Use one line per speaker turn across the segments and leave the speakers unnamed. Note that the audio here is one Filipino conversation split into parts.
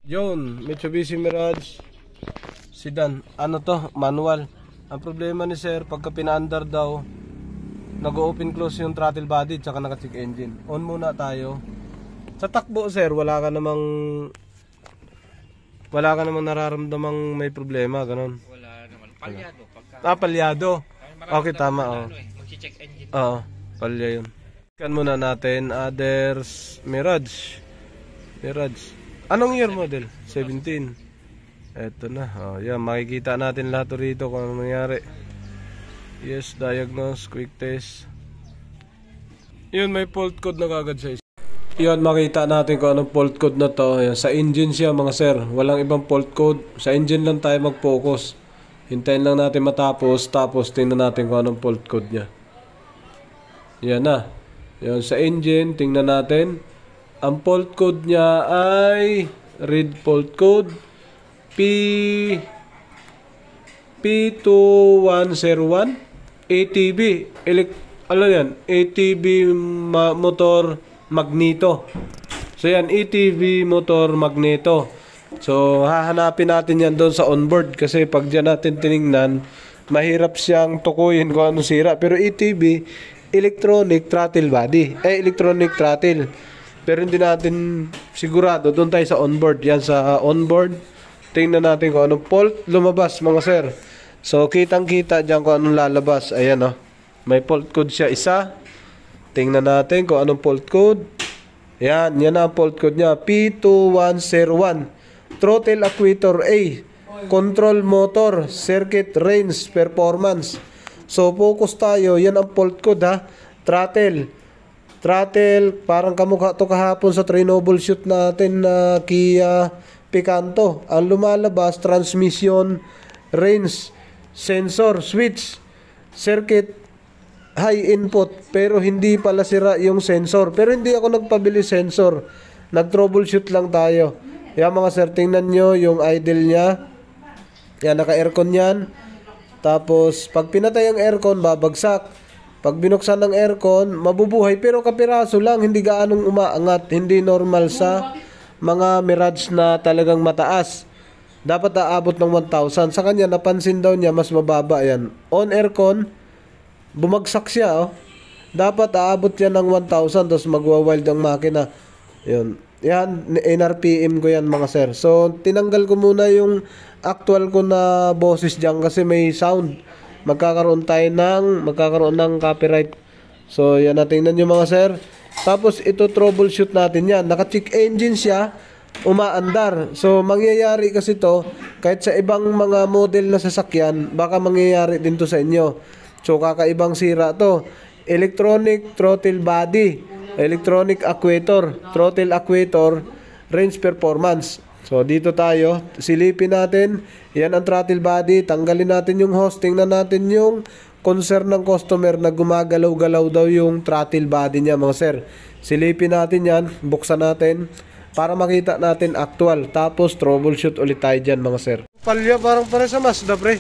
Yun, Mitsubishi Mirage Sedan. Ano to? Manual. Ang problema ni sir, pagka pina-under daw, nag-open close yung throttle body tsaka naka-check engine. On muna tayo. Sa takbo sir, wala ka namang nararamdamang may problema, ganun.
Wala naman. Palyado.
Palyado. Okay, tama. Oh.
Mag-check engine.
Oo, palya yun. Kan muna natin, others Mirage. Anong year model? 17. Eto na. Oh, yan, makikita natin lahat rito kung ano nangyari. Yes, diagnose, quick test. Yun, may fault code na kagad sa isa. Yun, makita natin kung anong fault code na to. Yan, sa engine siya mga sir. Walang ibang fault code. Sa engine lang tayo mag-focus. Hintayin lang natin matapos. Tapos tingnan natin kung anong fault code niya. Yan na. Yan, sa engine, tingnan natin. Ang fault code niya ay read fault code P2101 ATB ano yan? ATB motor magneto. So yan, ATB motor magneto. So hahanapin natin yan doon sa onboard kasi pag dyan natin tinignan, mahirap siyang tukuyin kung ano sira. Pero ATB, electronic throttle body, electronic throttle. Pero hindi natin sigurado. Doon tayo sa onboard. Yan sa onboard. Tingnan natin kung anong fault lumabas mga sir. So kitang kita dyan kung anong lalabas. Ayan o. May fault code siya isa. Tingnan natin kung anong fault code. Yan. Yan ang fault code niya. P2101. Throttle actuator A. Control motor. Circuit range performance. So focus tayo. Yan ang fault code ha. Throttle, parang kamukha to kahapon sa troubleshoot natin na Kia Picanto. Ang lumalabas, transmission, range, sensor, switch, circuit, high input. Pero hindi pala sira yung sensor. Pero hindi ako nagpabili sensor. Nag-troubleshoot lang tayo. Yan mga sir, tingnan nyo yung idle nya. Yan, naka-aircon yan. Tapos, pag pinatay ang aircon, babagsak. Pag binuksan ng aircon, mabubuhay pero kapiraso lang, hindi gaanong umaangat, hindi normal sa mga Mirage na talagang mataas. Dapat aabot ng 1,000. Sa kanya, napansin daw niya, mas mababa yan. On aircon, bumagsak siya. Oh. Dapat aabot yan ng 1,000, tapos magwa-wild ang makina. Yun. Yan, NRPM ko yan mga sir. So, tinanggal ko muna yung actual ko na boses dyan kasi may sound. Magkakaroon ng copyright. So yan, natingnan nyo mga sir. Tapos ito troubleshoot natin yan. Naka-check engine siya, umaandar. So mangyayari kasi to kahit sa ibang mga model na sasakyan, baka mangyayari din to sa inyo. So kakaibang sira to. Electronic throttle body, electronic actuator, throttle actuator, range performance. So dito tayo, silipin natin. Yan ang throttle body. Tanggalin natin yung hose. Tingnan natin yung concern ng customer na gumagalaw-galaw daw yung throttle body niya mga sir. Silipin natin yan. Buksan natin para makita natin actual. Tapos troubleshoot ulit tayo dyan mga sir. Palya parang pare sa Mazda pre.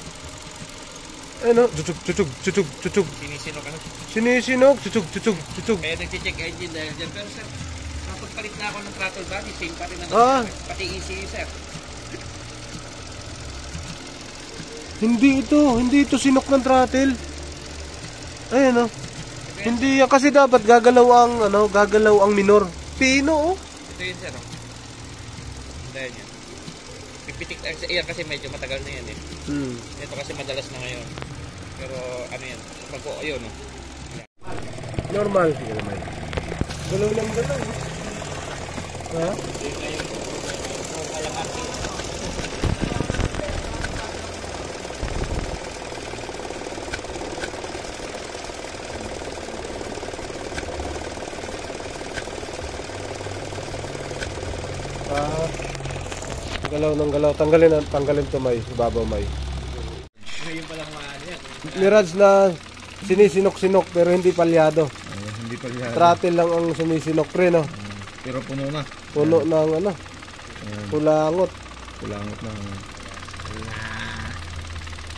Ano? Tutug. Sinisinog. Tutug.
Kaya nag-check engine dahil dyan. Pero sir, palit na ako ng throttle body, same pa rin naman. Pati ECU sir.
Hindi ito sinok ng throttle. Ayan o. Hindi kasi dapat gagalaw ang minor. Pino oh.
Ito yun sir. Dahil yan. Pipitik yan kasi medyo matagal na yan eh. Ito kasi madalas na ngayon. Pero ano yan, pag yun oh.
Normal. Galaw lang. Ha? Galaw. Tanggalin to may babaw may.
Ngayon pa lang maano yan.
Mirage na sinisinok-sinok pero hindi palyado.
Hindi palyado.
Throttle lang ang sumisinok pre no.
Pero puno na.
Puno ng kulangot na.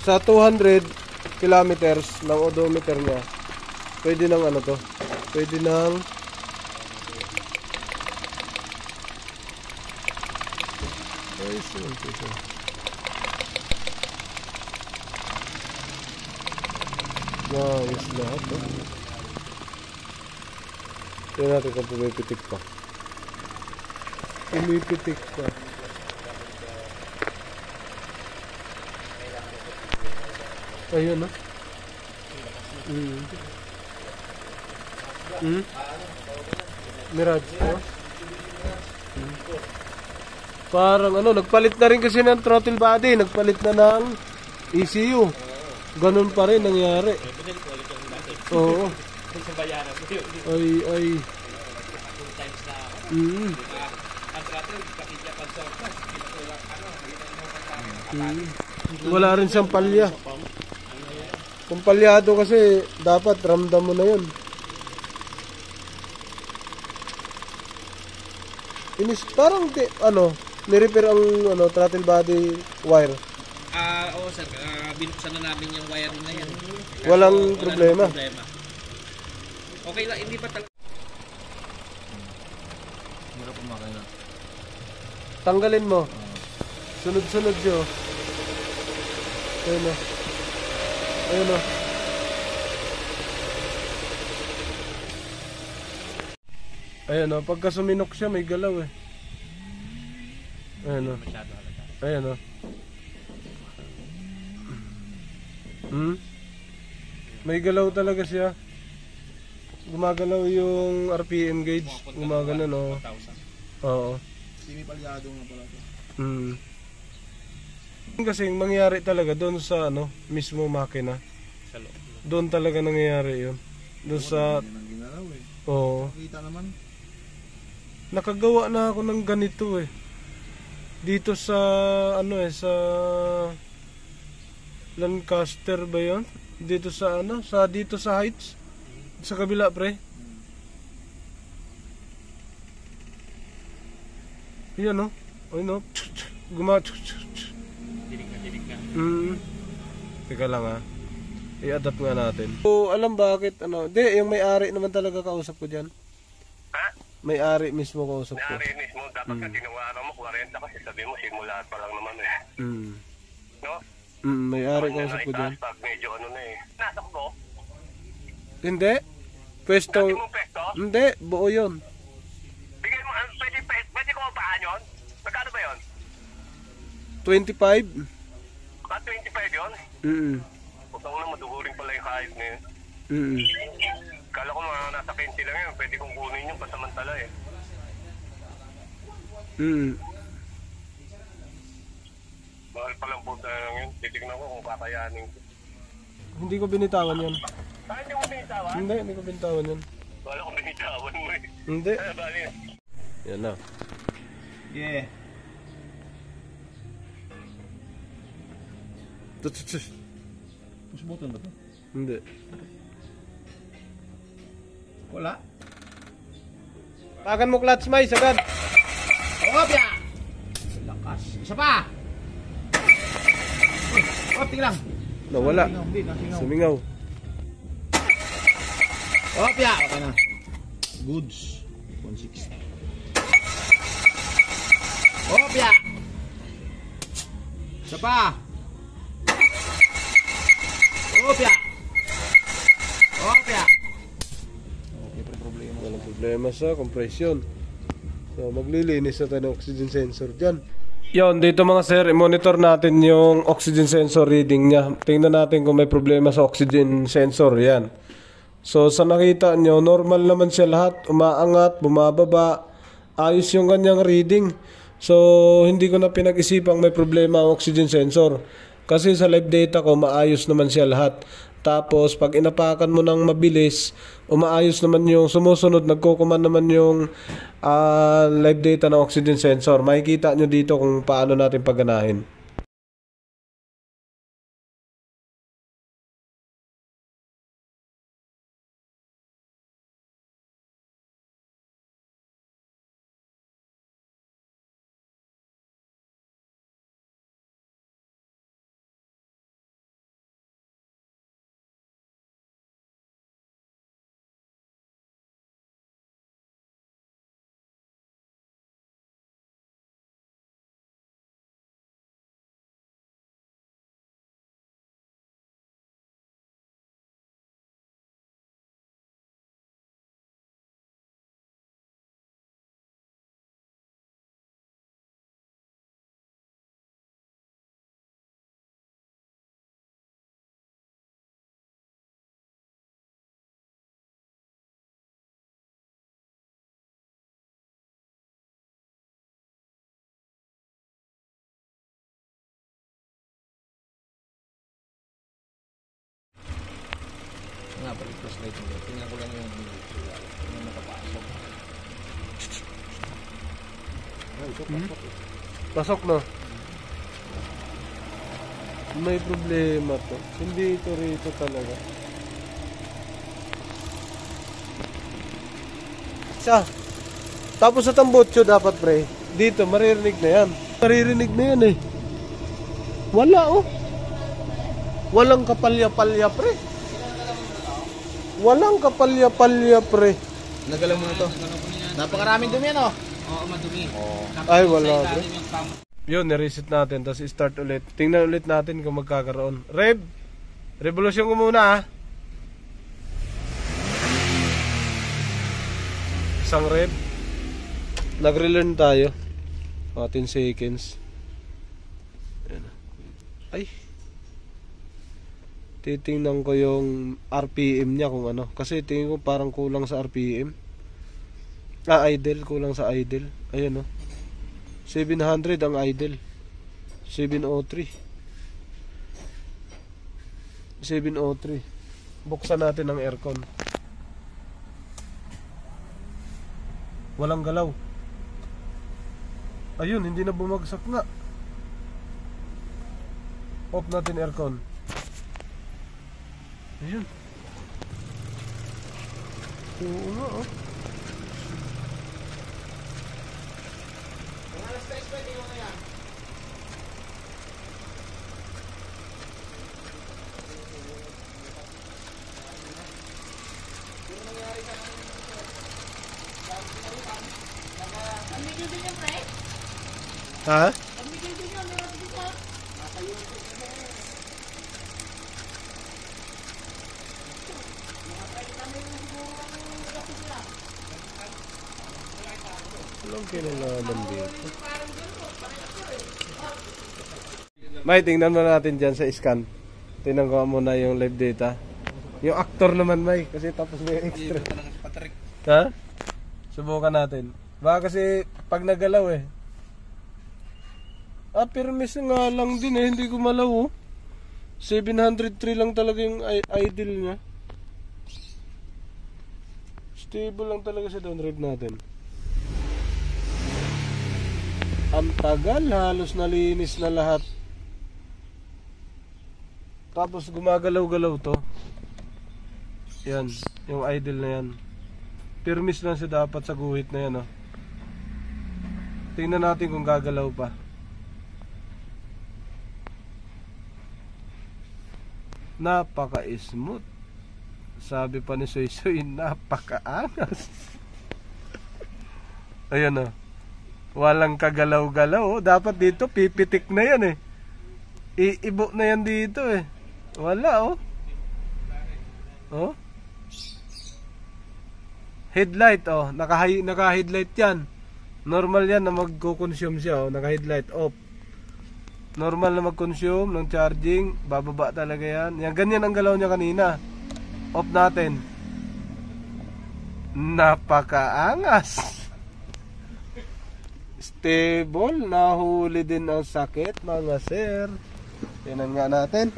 Sa 200 kilometers ng odometer niya, pwede nang pwede nang Yun, isa. Ayos lahat, oh. Tingnan natin kung pumipitik pa. Pumipitik pa. Ayun, no? Mirage, oh. Parang ano, nagpalit na rin kasi ng throttle body, nagpalit na ng ECU. Ganun pa rin nangyari. Oo. Ay. Wala rin siyang palya. Kung palyado kasi, dapat ramdam mo na yun. Parang, nirepair ang throttle body wire.
Oo sir, binuksan na namin yung wire na yan.
Walang problema.
Okay lang, hindi pa talaga.
Hirap umakay na.
Tanggalin mo. Sunod-sunod siya. Ayun o. Ayun o. Ayun o. Pagka suminok siya, may galaw eh. Ayun o. Ayun o. May galaw talaga siya. Gumagalaw yung RPM gauge. Gumagano no. Oo.
Hindi palyado nga pala ito.
Kasi mangyari talaga doon sa mismo makina.
Sa loob.
Doon talaga nangyayari yun. Doon sa
Yan ang ginalaw eh.
Oo.
Nakita naman.
Nakagawa na ako ng ganito eh. Dito sa sa Lancaster ba 'yon? Dito sa dito sa Heights. Sa kabila pre. Yan no. Ayun no.
Dinig na.
Teka lang ha. I-adapt nga natin. So, alam bakit yung may-ari naman talaga kausap ko diyan.
Ha?
May-ari mismo kausap ko.
May-ari mismo, dapat ka tinawaran mo 40 kasi sabi mo simula pa lang naman eh. No?
May-ari kausap ko diyan.
Pag medyo na eh. Nasok ko?
Hindi. Pwesto.
Dati mong pesto?
Hindi, buo 'yon.
Bigay mo, pwede ko mapaan yun? Magkano ba yun?
25.
25 yun? Putang na, maduguling pala yung kahit na yun. Kala ko mga nasa 20 lang yun, pwede kong kunin yung pasamantala eh. Mahal palang puta lang yun, titignan ko kung kakayanin ko.
Hindi ko binitawan 'yon.
Saan yung binitawan?
Hindi ko binitawan 'yon.
Wala ko binitawan mo eh.
Hindi.
Bali.
Yan na.
Yeah. Push button ba ito?
Hindi.
Wala.
Tagan mo clutch may sagad.
Opya! Lakas. Isa pa! Tingnan lang.
Nawala.
Hindi, nasingaw.
Sumingaw.
Opya! Okay na. Goods. 160. Opya! Isa pa! Opya! Opya! Okay, problema.
Walang problema sa compression. So, maglilinis na tayo ng oxygen sensor dyan. Yon, dito mga sir, i-monitor natin yung oxygen sensor reading niya. Tingnan natin kung may problema sa oxygen sensor. Yan. So, sa nakita nyo, normal naman siya lahat. Umaangat, bumababa. Ayos yung kanyang reading. So, hindi ko na pinag-isipang may problema ang oxygen sensor. Kasi sa live data ko, maayos naman siya lahat. Tapos, pag inapakan mo ng mabilis, umaayos naman yung sumusunod, nagkukuman naman yung live data ng oxygen sensor. Makikita nyo dito kung paano natin pagganahin.
nga pala plus light mo. Tingnan ko lang yung nakapasok.
Pasok no? May problema to. Hindi ito rito talaga. Siya. Tapos sa tambutso dapat pre. Dito maririnig na yan. Maririnig na yan eh. Wala oh. Walang kapalya-palya pre. Walang kapalya-palya pre.
Nagalaw mo na to. Napakaraming dumi yan oh.
Oo, madumi.
Ay wala pre. Yun, nireset natin, tapos start ulit. Tingnan ulit natin kung magkakaroon. Revolution ko muna ah. Isang rev. Nagre-learn tayo. 10 seconds. Ayan. Ay. Titingnan ko yung RPM niya kung ano. Kasi tingin ko parang kulang sa RPM. Idle. Kulang sa idle. Ayan o. 700 ang idle. 703. Buksan natin ang aircon. Walang galaw. Ayun, hindi na bumagsak nga. Off natin aircon. Ayun. Oo nga oh. Ha? Walang kinalaman dito. May, tingnan mo natin dyan sa scan. Tingnan ko muna yung live data. Yung actor naman, May, kasi tapos may extra. Ha? Subukan natin. Baka kasi pag nagalaw eh. Permis nga lang din eh, hindi ko malaw oh. 703 lang talaga yung idle niya. Stable lang talaga sa download natin. Ang tagal, halos nalinis na lahat. Tapos gumagalaw-galaw to. Yan, yung idle na yan. Permis lang siya dapat sa guhit na yan oh. Tingnan natin kung gagalaw pa. Napaka-smooth. Sabi pa ni Soy Soy, napaka-angas. Ayan o. Walang kagalaw-galaw oh. Dapat dito pipitik na yan eh. Iibo na yan dito eh. Wala oh. Oh. Headlight oh. Naka-headlight yan. Normal yan na magko-consume siya oh. Naka-headlight off. Normal na mag-consume ng charging. Bababa talaga yan. Yan, ganyan ang galaw niya kanina. Off natin. Napakaangas. Stable. Nahuli din ang sakit mga sir. Tingnan nga natin.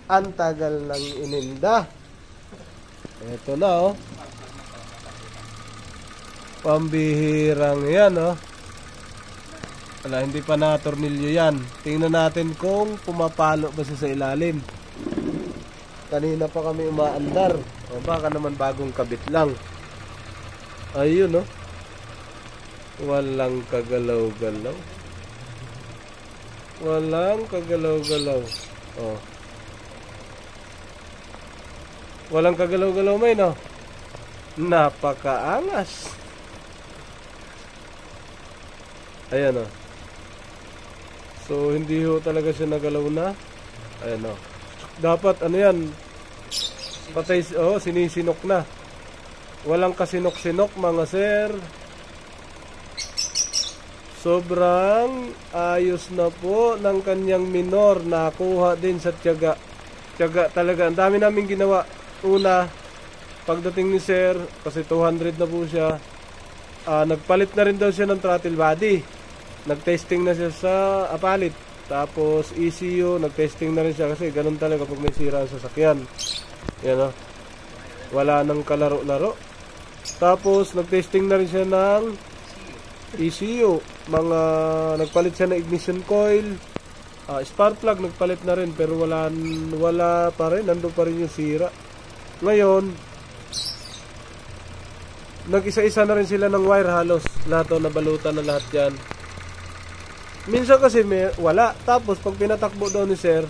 Ang tagal ng ininda. Ito na oh. Pambihirang yan oh. Wala, hindi pa na-tornilyo yan. Tingnan natin kung pumapalo ba siya sa ilalim. Kanina pa kami umaandar. O baka naman bagong kabit lang. Ayun oh. Walang kagalaw-galaw. Walang kagalaw-galaw. Oh. Walang kagalaw-galaw may no. Napakaangas. Ayan oh. So hindi ho talaga siya nagalaw na. Ayan o. Dapat ano yan, patay, sinisinok na. Walang kasinok-sinok mga sir. Sobrang ayos na po ng kanyang minor. Nakuha din sa tiyaga. Tiyaga talaga. Ang dami namin ginawa. Una, pagdating ni sir, kasi 200 na po siya, nagpalit na rin daw siya ng throttle body. Nag-testing na siya sa apalit. Tapos ECU, nag-testing na rin siya kasi ganun talaga pag may sira ang sasakyan. Yan o. wala nang kalaro-laro. Tapos nagtesting na rin siya ng ECU, nagpalit siya ng ignition coil, spark plug nagpalit na rin, pero wala pa rin, nandun pa rin yung sira. Ngayon nag-isa-isa na rin sila ng wire, halos lahat nabalutan na lahat yan. Minsan kasi wala, tapos pag pinatakbo daw ni sir,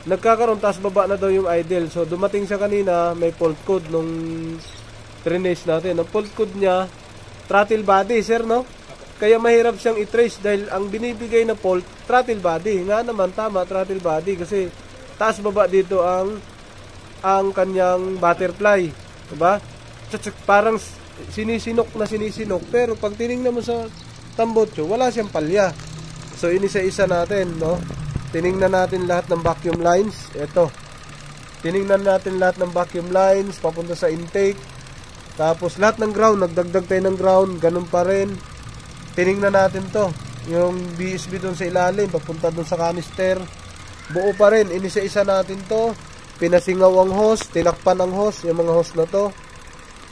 nagkakaroon, taas baba na daw yung idle. So dumating siya kanina, may fault code nung trinase natin. Ang fault code niya, throttle body, sir, no? Kaya mahirap siyang i-trace dahil ang binibigay na fault, throttle body. Nga naman, tama, throttle body, kasi taas baba dito ang kanyang butterfly, diba? Parang sinisinok, pero pag tinignan mo sa tambotso, wala siyang palya. So inisa-isa natin, no? Tiningnan natin lahat ng vacuum lines. Ito. Tiningnan natin lahat ng vacuum lines papunta sa intake. Tapos lahat ng ground, nagdagdag tayo ng ground, ganun pa rin. Tiningnan natin to, yung BSB doon sa ilalim papunta doon sa canister. Buo pa rin, inisa-isa natin to. Pinasingaw ang hose, tinakpan ang hose, yung mga hose na to.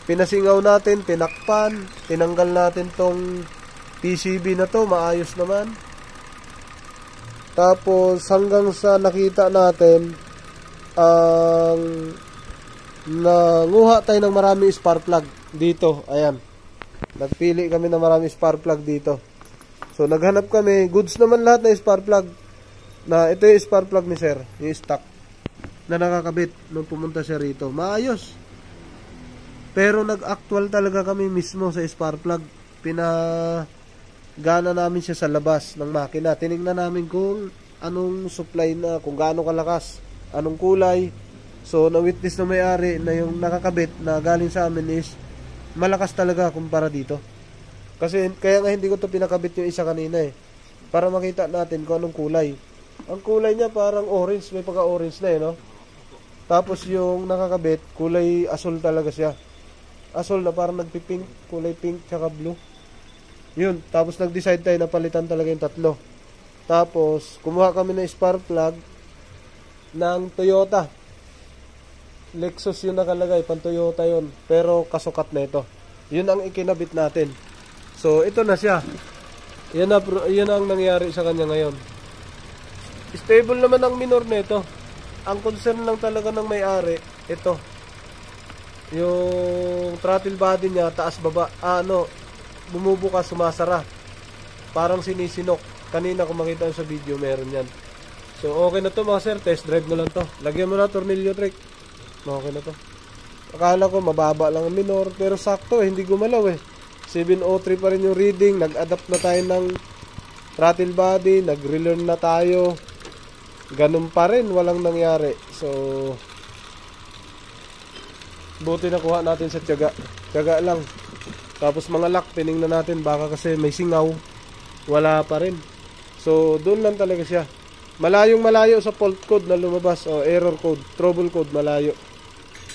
Pinasingaw natin, tinakpan, tinanggal natin tong PCB na to, maayos naman. Tapos hanggang sa nakita natin nanguha tayo ng maraming spark plug dito. Ayan, nagpili kami ng maraming spark plug dito. So naghanap kami, goods naman lahat na spark plug. Na ito yung spark plug ni sir, yung stock na nakakabit nung pumunta siya rito. Maayos. Pero nag-actual talaga kami mismo sa spark plug. Gana namin siya sa labas ng makina. Tinignan namin kung anong supply na, kung gaano kalakas, anong kulay. So na-witness na may-ari na yung nakakabit na galing sa amin is malakas talaga kumpara dito. Kasi kaya nga hindi ko to pinakabit yung isa kanina para makita natin kung anong kulay. Ang kulay niya parang orange, may pagka-orange na no? Tapos yung nakakabit, kulay asul talaga siya. Asul na parang nagpipink, kulay pink tsaka blue. Yun, tapos nag-decide tayo na palitan talaga yung tatlo. Tapos, kumuha kami ng spark plug ng Toyota. Lexus yung nakalagay, pan Toyota yun. Pero kasukat na ito. Yun ang ikinabit natin. So, ito na siya. Yan ang nangyari sa kanya ngayon. Stable naman ang minor na ito. Ang concern lang talaga ng may-ari, ito. Yung throttle body niya, taas baba. Bumubukas, sumasara. Parang sinisinok. Kanina kung makita sa video, meron yan. So okay na to mga sir, test drive na lang to. Lagyan mo na tornilyo trick. Okay na to. Akala ko mababa lang ang minor, pero sakto hindi gumalaw 703 pa rin yung reading. Nag-adapt na tayo ng throttle body, nag-relearn na tayo. Ganun pa rin, walang nangyari. So buti nakuha natin sa tiyaga lang. Tapos mga lock, tinignan natin, baka kasi may singaw, wala pa rin. So doon lang talaga siya. Malayong malayo sa fault code na lumabas, o error code, trouble code, malayo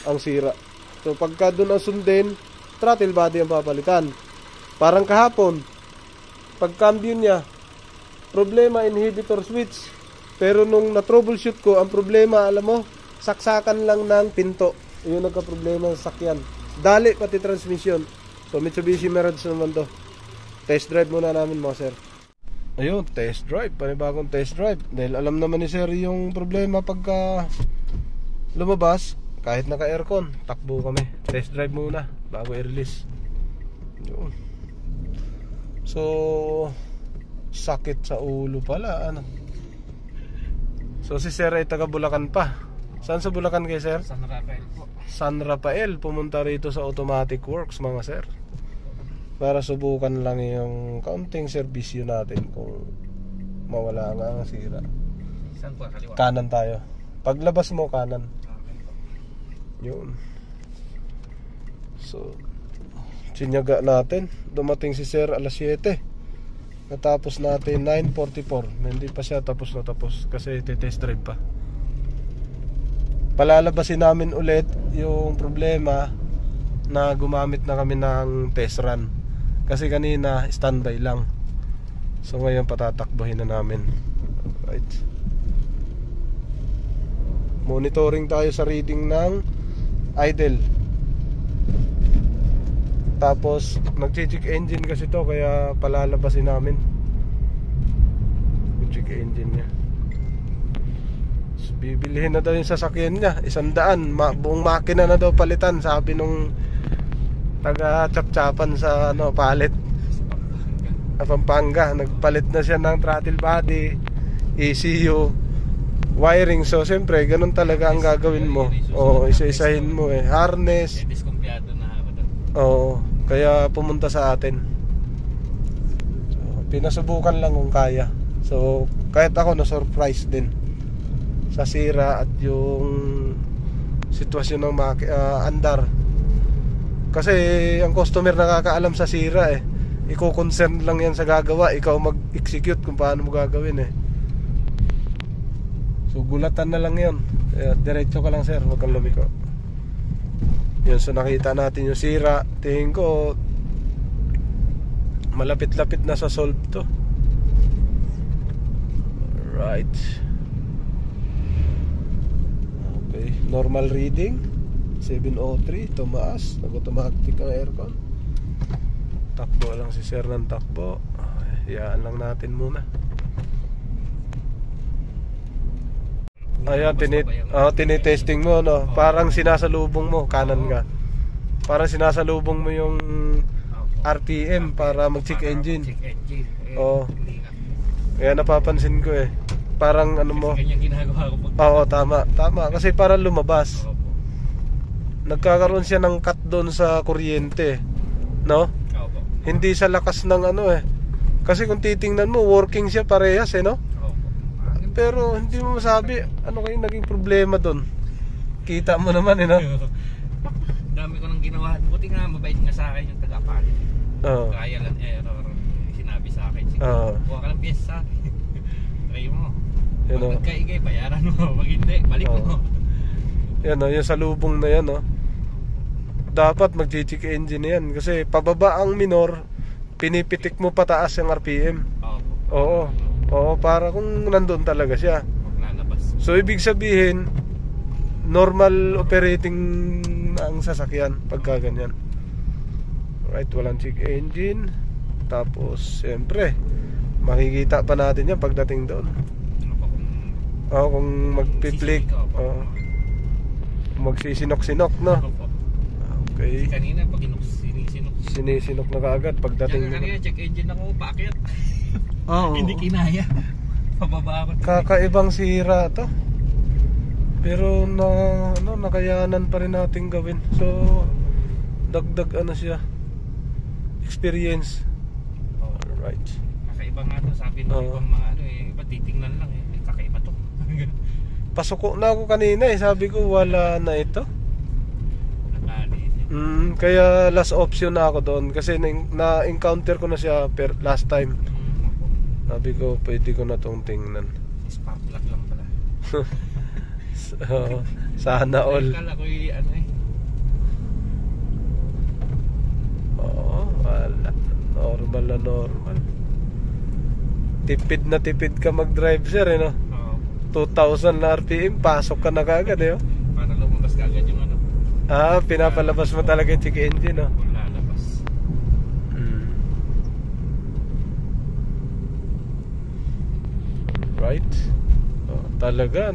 ang sira. So pagka doon ang sundin, throttle body ang papalitan. Parang kahapon, pag cambio niya, problema inhibitor switch. Pero nung na-troubleshoot ko, ang problema, alam mo, saksakan lang ng pinto. Yun nagka-problema sa sakyan. Dali pati transmission. So Mitsubishi Mirage naman to. Test drive muna namin mga sir. Ayun, test drive, panibagong test drive. Dahil alam naman ni sir yung problema pagka lumabas, kahit naka-aircon, takbo kami. Test drive muna bago i-release. Yun. So sakit sa ulo pala So si sir ay taga Bulacan pa. Saan sa Bulacan kayo sir?
San Rafael po.
San Rafael. Pumunta rito sa Automatic Works mga sir, para subukan lang yung kaunting serbisyo natin kung mawala nga ang sira.
Saan po? Kaliwa?
Kanan tayo. Paglabas mo kanan. Yun. So sinyaga natin. Dumating si sir alas 7. Natapos natin 9:44. Hindi pa siya tapos na tapos kasi test drive pa. Palalabasin namin ulit yung problema na gumamit na kami ng test run. Kasi kanina standby lang. So ngayon patatakbuhin na namin. Right. Monitoring tayo sa reading ng idle. Tapos nag-check engine kasi to, kaya palalabasin namin. Check engine niya. So, bibilihin na daw yung sasakyan niya, 100. Buong makina na daw palitan, sabi nung taga chap-chapan sa palit Pampanga. Nagpalit na siya ng throttle body, ECU, wiring. So siyempre ganun talaga ang gagawin mo. Isa-isahin mo harness.
Diskumpiyado na ako doon.
Kaya pumunta sa atin. So, pinasubukan lang kung kaya. So kahit ako na-surprise din sa sira at yung sitwasyon ng andar. Kasi ang customer nakakaalam sa sira Iko-concern lang yan sa gagawa, ikaw mag-execute kung paano mo gagawin So gulatan na lang yun. Diretso ka lang sir, huwag kang lumiko. Yun, so nakita natin yung sira. Tingin ko malapit-lapit na sa solve to. Right. Okay, normal reading 703, tumaas. Nag-automatic ang aircon. Takbo lang si sir ng takbo. Hayaan lang natin muna. Ayan, tinitesting mo parang sinasalubong mo, kanan ka. Parang sinasalubong mo yung RPM para mag-check engine. Kaya napapansin ko parang mo.
Ganyan ginagawa ko pag
Tama. Kasi para lumabas. Nagkakaroon siya ng cut doon sa kuryente, no? Hindi sa lakas ng Kasi kung titingnan mo, working siya parehas no? Pero hindi mo masabi ano kayong naging problema doon. Kita mo naman no?
Dami ko nang ginawa. Buti nga mabait nga sa akin yung taga-palit. Kaya lang error. Sinabi sa akin, sige, buha ka ng piyesa sa akin. Try mo. Pag nagkaigay, bayaran mo. Pag hindi, balik mo.
Yan yung salubong na yan dapat mag-check engine yan. Kasi pababa ang minor, pinipitik mo pataas yung RPM. Oo, para kung nandun talaga siya. So ibig sabihin normal operating ang sasakyan pagka ganyan. Right, walang check engine. Tapos siyempre makikita pa natin yan pagdating doon. Kung magpi-flick, magsisinok-sinok Okay.
Kanina pag
sinisinok na kaagad pagdating
kanina check engine ako paakyat. Hindi kinaya. Pababa ako.
Kakaibang sira to. Pero nakayanan pa rin natin gawin. So dagdag siya experience. Alright.
Kakaiba nga to, sabi ng ibang mga iba titingnan lang kakaiba to.
Pasuko na ako kanina sabi ko wala na ito. Kaya last option na ako doon kasi na-encounter ko na siya last time. Sabi ko pwede ko na tong tingnan.
Spark plug lang pala.
Sana all.
Kala ko
wala. Normal na normal. Tipid na tipid ka mag-drive sir 2,000 na RPM, pasok ka na kagad
Para lumabas kagad yung
pinapalabas mo talaga yung check engine
lalabas.
Right. Talaga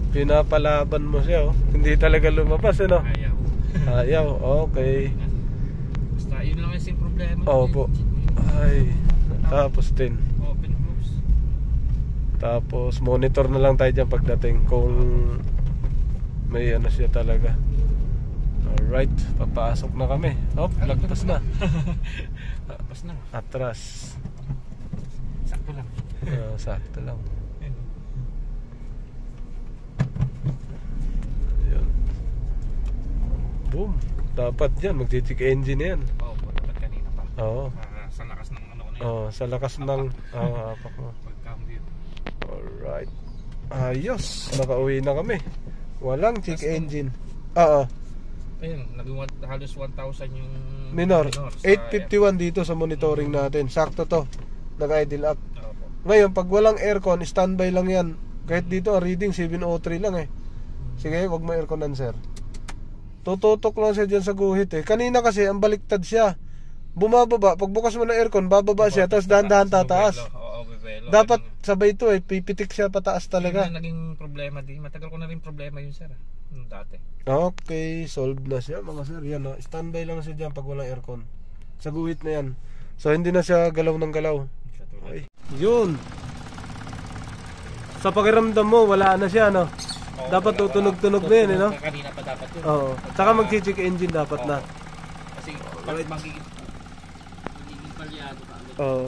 pinapalaban mo siya hindi talaga lumabas Ayaw. Okay.
Basta yun lang yung problema.
Opo. Tapos din.
Open close.
Tapos monitor na lang tayo dyan pagdating kung may siya talaga. Alright, papasok na kami. Lagpas na.
Lagpas na.
Atras.
Sakto lang.
Sakto lang. Ayun. Boom. Dapat yan, mag-check engine yan.
Dapat kanina pa. Sa lakas ng
sa lakas ng apak mo.
Pag-cambio.
Alright. Ayos, nakauwi na kami. Walang check engine.
Ayun, naging halos 1,000 yung
minor. 851 dito sa monitoring natin. Sakto to. Nag-idle up. Ngayon, pag walang aircon, standby lang yan. Kahit dito, ang reading 703 lang Sige, wag mo airconan sir. Tututok lang siya dyan sa guhit eh. Kanina kasi ang baliktad siya. Bumababa, pagbukas mo ng aircon, bababa siya, tapos dahan-dahan tataas. Dapat sabay ito eh, pipitik siya pataas talaga.
Yun naging problema din. Matagal ko na rin problema yun sir. Dati.
Okay, solved na siya mga sir. Yan o, standby lang siya dyan pag walang aircon. Sa guhit na yan. So hindi na siya galaw ng galaw. Okay. Yun. Sa pakiramdam mo, wala na siya no? Dapat tutunog-tunog na yun eh no?
Kanina pa dapat yun.
Oo. Saka mag-check engine dapat na.
Kasi magiging palyado ka.
Oo.